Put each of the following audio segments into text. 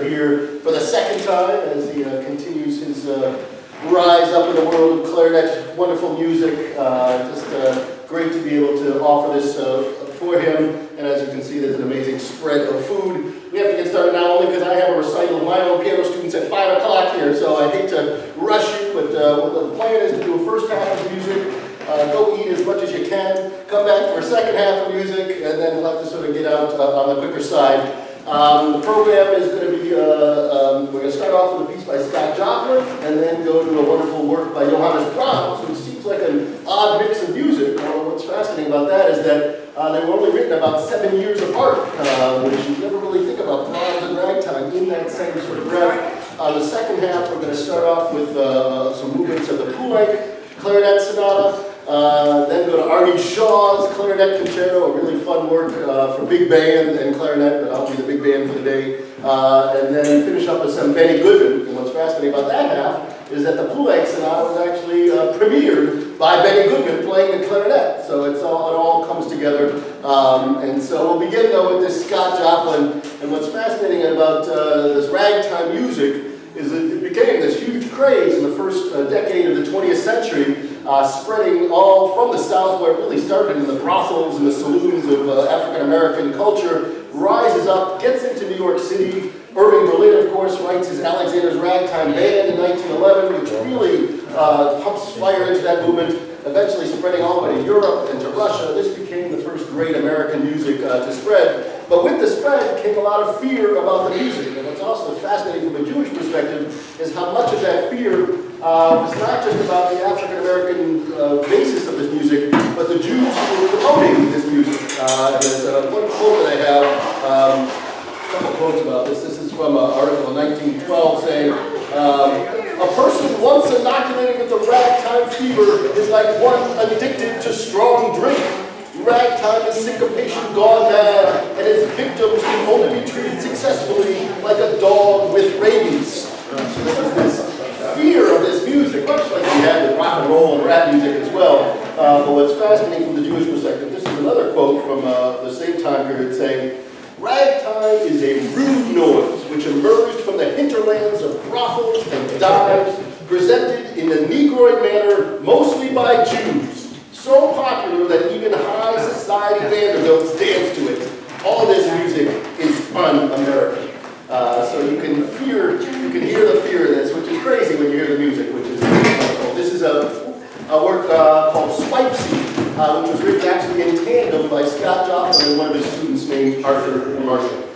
conductor here for the second time as he continues his rise up in the world of clarinet. Wonderful music, just great to be able to offer this for him. And as you can see, there's an amazing spread of food. We have to get started now only because I have a recital of my own piano students at 5 o'clock here, so I hate to rush you, but the plan is to do a first half of music, go eat as much as you can, come back for a second half of music, and then we'll have to sort of get out on the quicker side. The program is going to be, we're going to start off with a piece by Scott Joplin, and then go to a wonderful work by Johannes Brahms, which seems like an odd mix of music. What's fascinating about that is that they were only written about 7 years apart, which you never really think about Brahms and ragtime in that same sort of breath. The second half, we're going to start off with some movements of the Poulenc clarinet sonata, then go to Artie Shaw's clarinet concerto, a really fun work for big band and clarinet, but I'll be the big band for the day. And then finish up with some Benny Goodman. And what's fascinating about that half is that the Poulenc sonata was actually premiered by Benny Goodman playing the clarinet. So it all comes together. And so we'll begin though with this Scott Joplin. And what's fascinating about this ragtime music is that it became this huge craze in the first decade of the 20th century, spreading all from the South, where it really started in the brothels and the saloons of African-American culture, rises up, gets into New York City. Irving Berlin, of course, writes his Alexander's Ragtime Band in 1911, which really pumps fire into that movement, eventually spreading all the way to Europe and to Russia. This became the first great American music to spread. But with the spread came a lot of fear about the music. And what's also fascinating from a Jewish perspective is how much of that fear was not just about the African-American basis of this music, but the Jews who were promoting this music. There's one quote that I have, a couple quotes about this. This is from an article in 1912 saying, a person once inoculated with the ragtime fever is like one addicted to strong drink. Ragtime is syncopation gone mad, and its victims can only be treated successfully like a dog with rabies. So there was this fear of this music, much like we had with rock and roll and rap music as well. But what's fascinating from the Jewish perspective, this is another quote from the same time period saying, ragtime is a rude noise which emerged from the hinterlands of brothels and dives, presented in a Negroid manner mostly by Jews. So popular that even high society Vanderbilts dance to it. All this music is un-American. So you can hear the fear in this, which is crazy when you hear the music, which is wonderful. This is a work called Swipesy, which was written actually in tandem by Scott Joplin and one of his students named Arthur Marshall.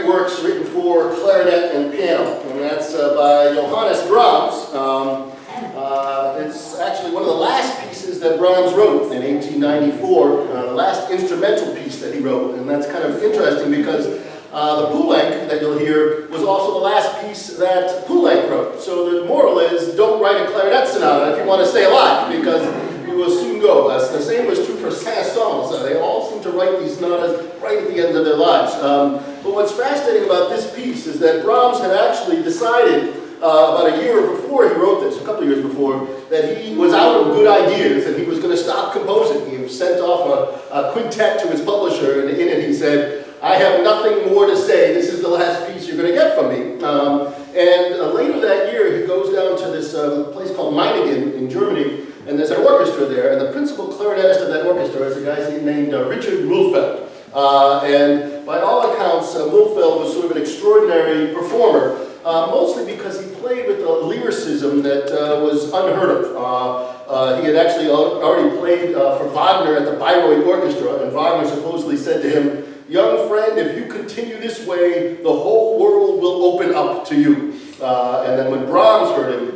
great works written for clarinet and piano, and that's by Johannes Brahms. It's actually one of the last pieces that Brahms wrote in 1894, the last instrumental piece that he wrote, and that's kind of interesting because the Poulenc that you'll hear was also the last piece that Poulenc wrote. So the moral is, don't write a clarinet sonata if you want to stay alive, because you will soon go. The same was true for Saint-Saëns. They all seem to write these sonatas right at the end of their lives. But what's fascinating about this piece is that Brahms had actually decided about a year before he wrote this, a couple of years before, that he was out of good ideas and he was going to stop composing. He sent off a quintet to his publisher, and in it he said, I have nothing more to say. This is the last piece you're going to get from me. Later that year, he goes down to this place called Meiningen in Germany, and there's an orchestra there, and the principal clarinetist of that orchestra is a guy named Richard Mühlfeld. And by all accounts, Mühlfeld was sort of an extraordinary performer, mostly because he played with a lyricism that was unheard of. He had actually already played for Wagner at the Bayreuth Orchestra, and Wagner supposedly said to him, young friend, if you continue this way, the whole world will open up to you. And then when Brahms heard him,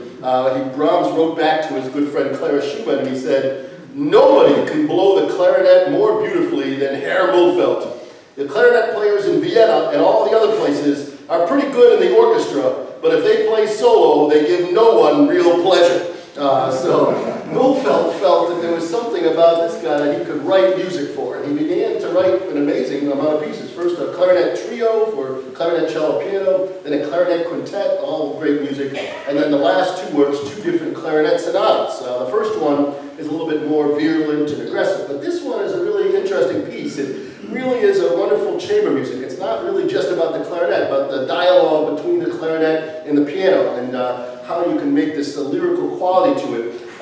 Brahms wrote back to his good friend Clara Schumann, and he said, nobody can blow the clarinet more beautifully than Herr Mühlfeld. The clarinet players in Vienna and all the other places are pretty good in the orchestra, but if they play solo, they give no one real pleasure. So Mühlfeld felt that there was something about this guy that he could write music for, and he began to write an amazing amount of pieces. First a clarinet trio for clarinet, cello, piano, then a clarinet quintet, all great music, and then the last two works, two different clarinet sonatas. The first one is a little bit more virulent and aggressive, but this one is a really interesting piece. It really is a wonderful chamber music. It's not really just about the clarinet, but the dialogue between the clarinet and the piano, and how you can make this lyrical quality to it.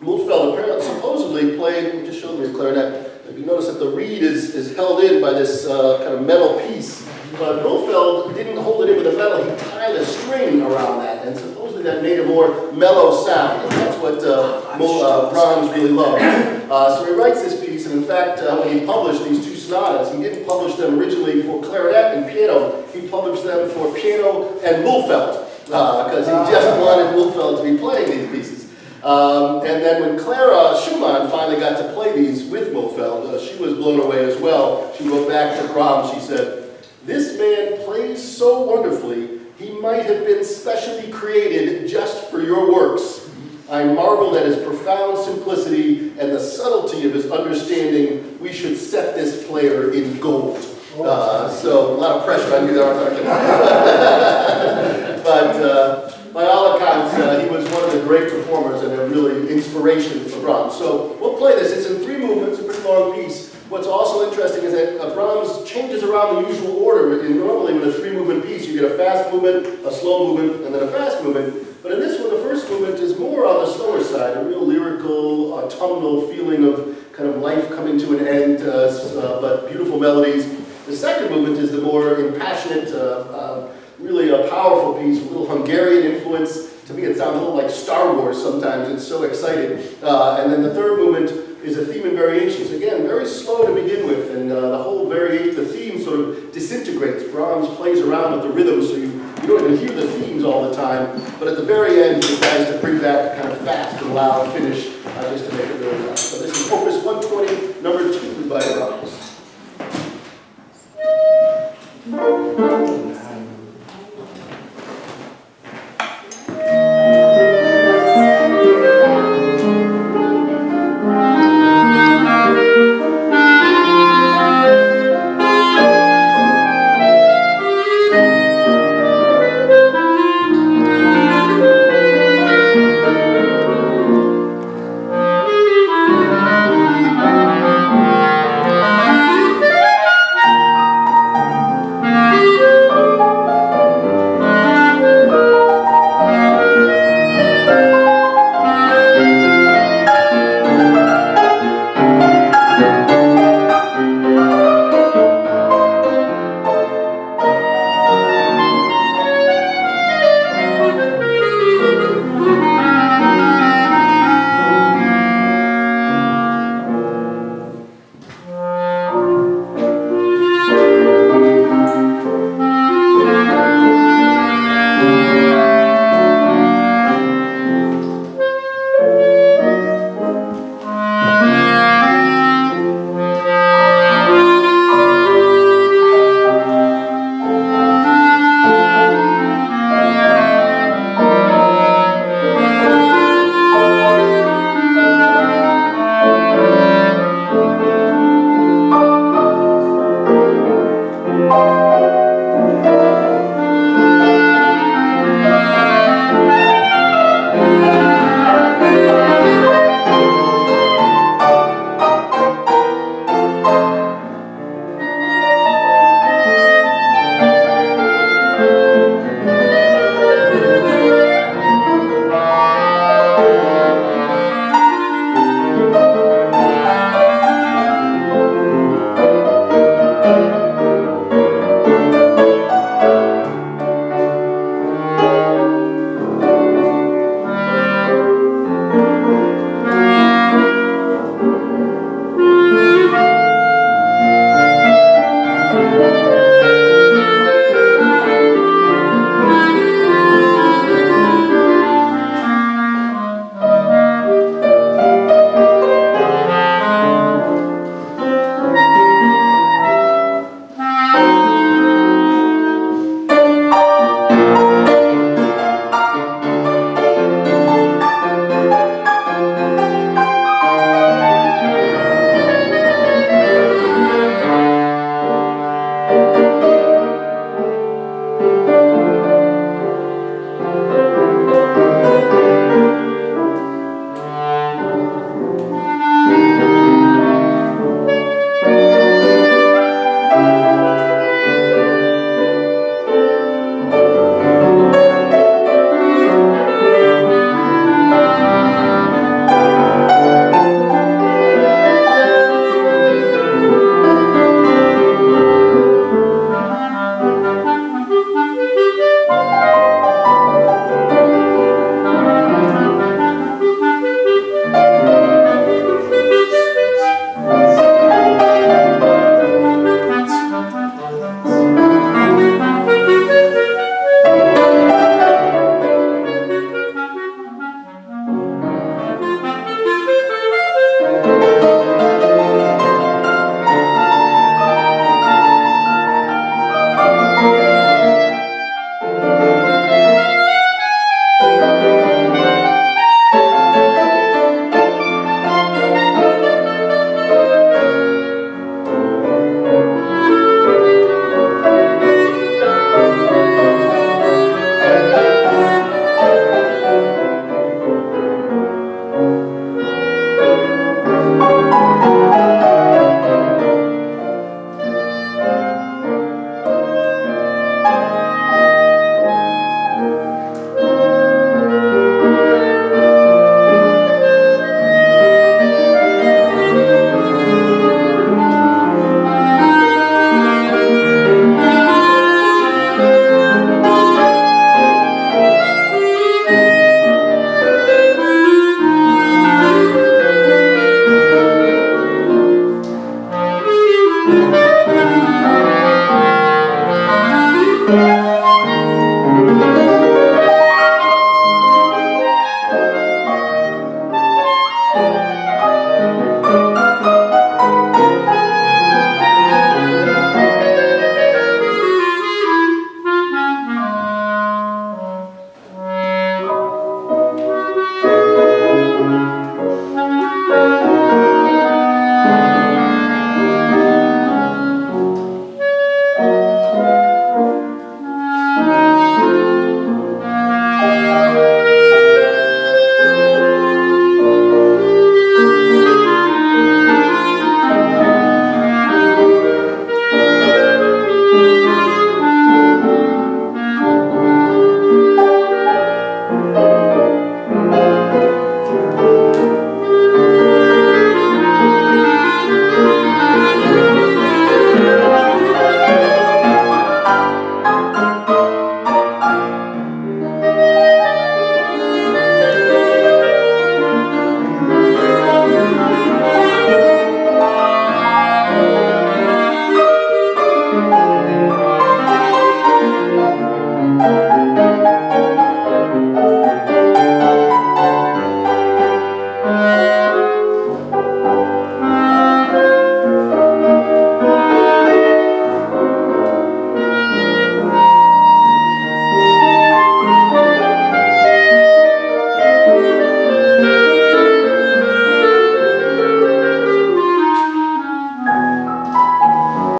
Mühlfeld apparently supposedly played, let me just show you his clarinet. You notice that the reed is held in by this kind of metal piece. But Mühlfeld didn't hold it in with a metal, he tied a string around that, and supposedly that made a more mellow sound. And that's what Brahms really loved. So he writes this piece, and in fact, when he published these two sonatas, he didn't publish them originally for clarinet and piano, he published them for piano and Mühlfeld, because he just wanted Mühlfeld to be playing these pieces. And then when Clara Schumann finally got to play these with Mühlfeld, she was blown away as well. She wrote back to Brahms, she said, this man plays so wonderfully, he might have been specially created just for your works. I marveled at his profound simplicity and the subtlety of his understanding. We should set this player in gold. So a lot of pressure on you there, Arthur. But by all accounts, he was one of the great performers and a really inspiration for Brahms. So we'll play this. It's in 3 movements, a pretty long piece. What's also interesting is that Brahms changes around the usual order. And normally with a 3-movement piece, you get a fast movement, a slow movement, and then a fast movement. But in this one, the first movement is more on the slower side, a real lyrical, autumnal feeling of kind of life coming to an end, but beautiful melodies. The second movement is the more impassionate, really a powerful piece, a little Hungarian influence. To me, it sounds a little like Star Wars sometimes. It's so exciting. And then the third movement is a theme and variations. Again, very slow to begin with, and the theme sort of disintegrates. Brahms plays around with the rhythm, so you don't even hear the themes all the time. But at the very end, he decides to bring back a kind of fast and loud finish, just to make it really nice. So this is Opus 120, number 2 by Brahms. Thank you.